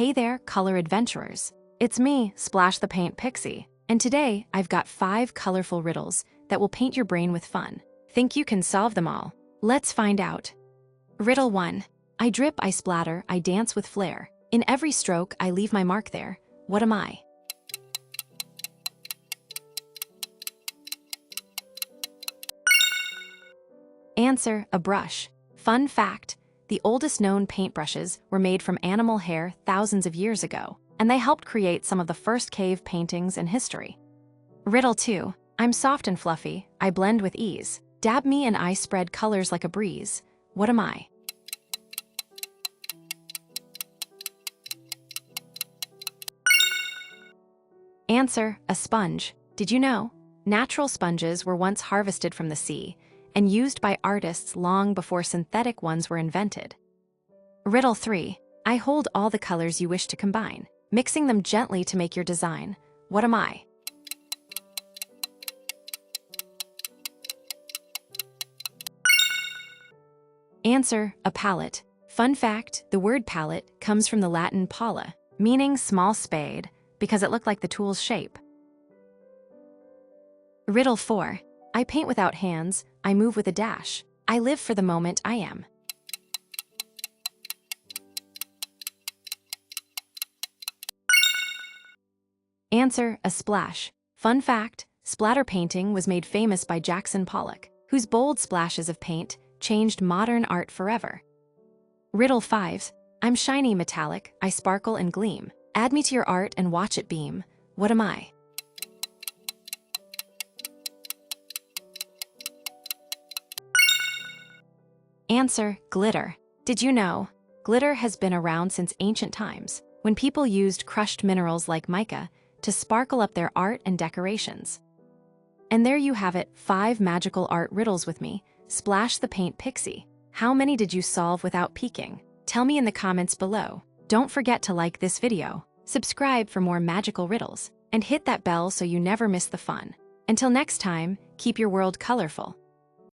Hey there, color adventurers. It's me, Splash the Paint Pixie, and today I've got 5 colorful riddles that will paint your brain with fun. Think you can solve them all? Let's find out. Riddle 1. I drip, I splatter, I dance with flair. In every stroke, I leave my mark there. What am I? Answer, a brush. Fun fact, the oldest known paintbrushes were made from animal hair thousands of years ago, and they helped create some of the first cave paintings in history. Riddle 2. I'm soft and fluffy, I blend with ease. Dab me and I spread colors like a breeze. What am I? Answer, a sponge. Did you know? Natural sponges were once harvested from the sea and used by artists long before synthetic ones were invented. Riddle 3. I hold all the colors you wish to combine, mixing them gently to make your design. What am I? Answer, a palette. Fun fact, the word palette comes from the Latin pala, meaning small spade, because it looked like the tool's shape. Riddle 4. I paint without hands, I move with a dash. I live for the moment I am. Answer, a splash. Fun fact, splatter painting was made famous by Jackson Pollock, whose bold splashes of paint changed modern art forever. Riddle 5. I'm shiny metallic, I sparkle and gleam. Add me to your art and watch it beam. What am I? Answer, glitter. Did you know? Glitter has been around since ancient times, when people used crushed minerals like mica to sparkle up their art and decorations. And there you have it, 5 magical art riddles with me, Splash the Paint Pixie. How many did you solve without peeking? Tell me in the comments below. Don't forget to like this video, subscribe for more magical riddles, and hit that bell so you never miss the fun. Until next time, keep your world colorful.